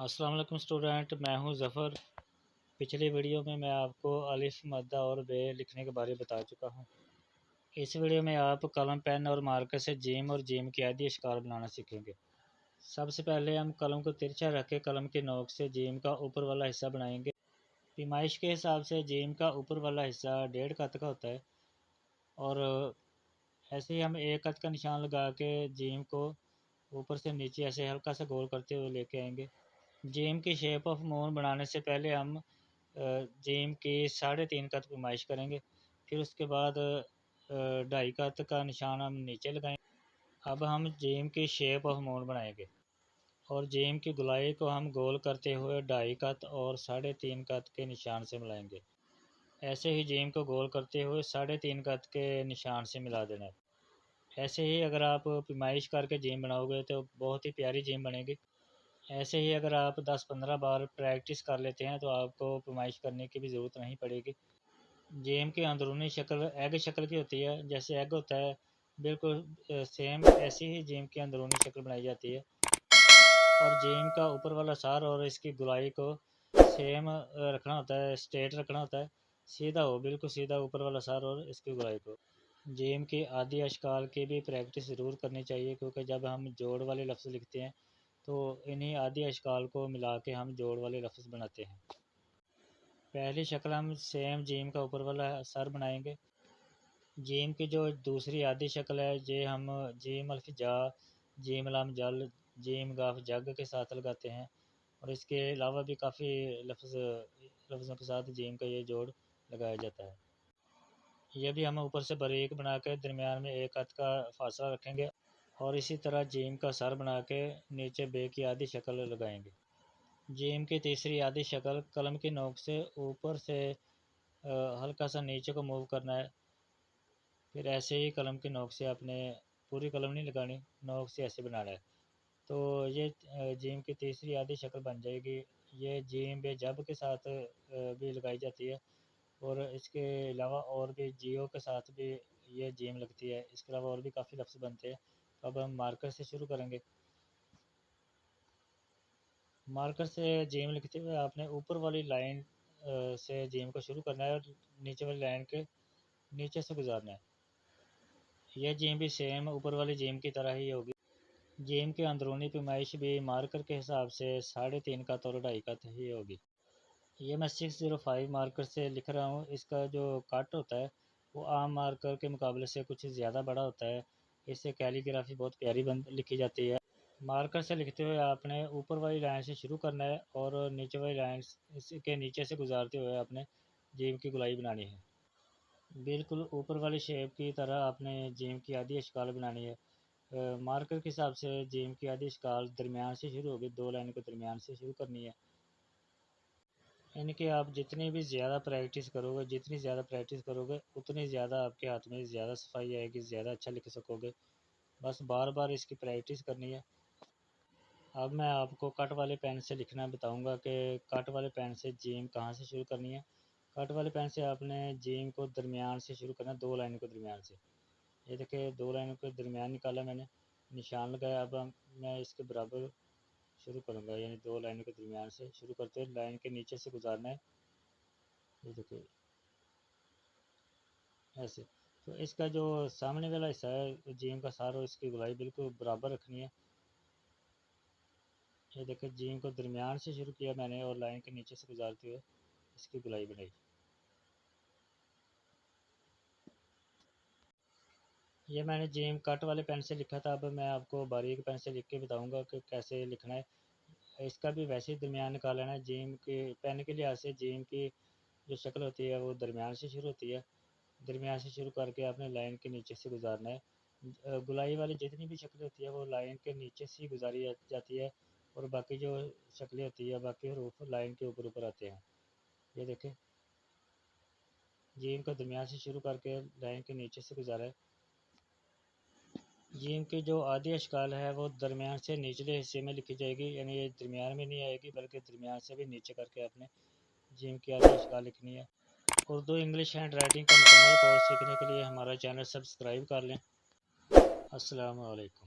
अस्सलाम वालेकुम स्टूडेंट, मैं हूं ज़फ़र। पिछली वीडियो में मैं आपको अलिफ, मद्दा और बे लिखने के बारे में बता चुका हूं। इस वीडियो में आप कलम, पेन और मार्कर से जीम और जीम के आदि अशकार बनाना सीखेंगे। सबसे पहले हम कलम को तिरछा रख के कलम की नोक से जीम का ऊपर वाला हिस्सा बनाएंगे। पैमाइश के हिसाब से जीम का ऊपर वाला हिस्सा 1.5 कत का होता है और ऐसे ही हम 1 कत का निशान लगा के जीम को ऊपर से नीचे ऐसे हल्का सा गोल करते हुए लेके आएंगे। जीम की शेप ऑफ मून बनाने से पहले हम जीम की 3.5 कत पैमाइश करेंगे। फिर उसके बाद 2.5 कत का निशान हम नीचे लगाएंगे। अब हम जीम की शेप ऑफ मून बनाएंगे और जीम की गुलाई को हम गोल करते हुए 2.5 कत और 3.5 कत के निशान से मिलाएंगे। ऐसे ही जीम को गोल करते हुए 3.5 कत के निशान से मिला देना है। ऐसे ही अगर आप पैमाइश करके जीम बनाओगे तो बहुत ही प्यारी जीम बनेगी। ऐसे ही अगर आप 10-15 बार प्रैक्टिस कर लेते हैं तो आपको पैमाइश करने की भी ज़रूरत नहीं पड़ेगी। जेम की अंदरूनी शक्ल एग शक्ल की होती है, जैसे एग होता है बिल्कुल सेम ऐसी ही जेम की अंदरूनी शक्ल बनाई जाती है। और जेम का ऊपर वाला सार और इसकी गुलाई को सेम रखना होता है, स्ट्रेट रखना होता है, सीधा हो, बिल्कुल सीधा ऊपर वाला सार और इसकी गुलाई को। जेम के आदि अशकाल की भी प्रैक्टिस ज़रूर करनी चाहिए, क्योंकि जब हम जोड़ वाले लफ्ज़ लिखते हैं तो इन्हीं आदि अशकाल को मिला के हम जोड़ वाले लफ्ज़ बनाते हैं। पहली शक्ल हम सेम जीम का ऊपर वाला सर बनाएंगे। जीम की जो दूसरी आदि शक्ल है ये हम जीम अल्फ जा, जीम लम जल, जीम गाफ जग के साथ लगाते हैं और इसके अलावा भी काफ़ी लफ्ज़ों के साथ जीम का ये जोड़ लगाया जाता है। ये भी हम ऊपर से बारीक बना के दरमियान में 1 कत का फासला रखेंगे और इसी तरह जीम का सर बना के नीचे बे की आधी शक्ल लगाएंगे। जीम की तीसरी आधी शक्ल कलम की नोक से ऊपर से हल्का सा नीचे को मूव करना है। फिर ऐसे ही कलम की नोक से आपने पूरी कलम नहीं लगानी, नोक से ऐसे बनाना है। तो ये जीम की तीसरी आधी शक्ल बन जाएगी। ये जीम बे जब के साथ भी लगाई जाती है और इसके अलावा और भी जियो के साथ भी ये जीम लगती है। इसके अलावा और भी काफ़ी लफ्ज़ बनते हैं। तो अब हम मार्कर से शुरू करेंगे। मार्कर से जीम लिखते हुए आपने ऊपर वाली लाइन से जीम को शुरू करना है और नीचे वाली लाइन के नीचे से गुजारना है। यह जीम भी सेम ऊपर वाली जीम की तरह ही होगी। जीम की अंदरूनी पैमाइश भी मार्कर के हिसाब से 3.5 कत और 2.5 कत ही होगी। ये मैं 605 मार्कर से लिख रहा हूँ। इसका जो कट होता है वो आम मार्कर के मुकाबले से कुछ ज़्यादा बड़ा होता है। इससे कैलीग्राफी बहुत प्यारी लिखी जाती है। मार्कर से लिखते हुए आपने ऊपर वाली लाइन से शुरू करना है और नीचे वाली लाइन के नीचे से गुजारते हुए आपने जीम की गुलाई बनानी है। बिल्कुल ऊपर वाली शेप की तरह आपने जीम की आधी अशकाल बनानी है। मार्कर के हिसाब से जीम की आधी अशकाल दरमियान से शुरू होगी, 2 लाइन को दरमियान से शुरू करनी है। इनकी आप जितनी भी ज़्यादा प्रैक्टिस करोगे, जितनी ज़्यादा प्रैक्टिस करोगे उतनी ज़्यादा आपके हाथ में ज़्यादा सफाई आएगी, ज़्यादा अच्छा लिख सकोगे। बस बार बार इसकी प्रैक्टिस करनी है। अब मैं आपको कट वाले पेन से लिखना बताऊंगा कि कट वाले पेन से जीम कहाँ से शुरू करनी है। कट वाले पेन से आपने जीम को दरमियान से शुरू करना है, 2 लाइनों को दरमियान से। ये देखिए 2 लाइनों को दरमियान निकाला मैंने, निशान लगाया। अब मैं इसके बराबर शुरू करूँगा, यानी 2 लाइनों के दरमियान से शुरू करते हुए लाइन के नीचे से गुजारना है। ये देखिए ऐसे। तो इसका जो सामने वाला हिस्सा है जीम का सार और इसकी गुलाई बिल्कुल बराबर रखनी है। ये देखिए जीम को दरमियान से शुरू किया मैंने और लाइन के नीचे से गुजारते हुए इसकी गुलाई बनाई। ये मैंने जीम कट वाले पेन से लिखा था। अब मैं आपको बारीक पेन से लिख के बताऊंगा कि कैसे लिखना है। इसका भी वैसे ही दरमियान निकाल लेना है। जीम के पेन के लिहाज से जीम की जो शक्ल होती है वो दरमियान से शुरू होती है। दरमियान से शुरू करके आपने लाइन के नीचे से गुजारना है। गुलाई वाली जितनी भी शक्लें होती है वो लाइन के नीचे से ही गुजारी जाती है और बाकी जो शक्लें होती है, बाकी हरूफ लाइन के ऊपर ऊपर आते हैं। ये देखें, जीम को दरमियान से शुरू करके लाइन के नीचे से गुजारा है। जीम की जो आधी अशकाल है वो दरमियान से निचले हिस्से में लिखी जाएगी, यानी ये दरमियान में नहीं आएगी बल्कि दरमियान से भी नीचे करके आपने जीम की आधी अशकाल लिखनी है। उर्दू इंग्लिश हैंड राइटिंग का मुकम्मल कोर्स सीखने के लिए हमारा चैनल सब्सक्राइब कर लें। अस्सलाम वालेकुम।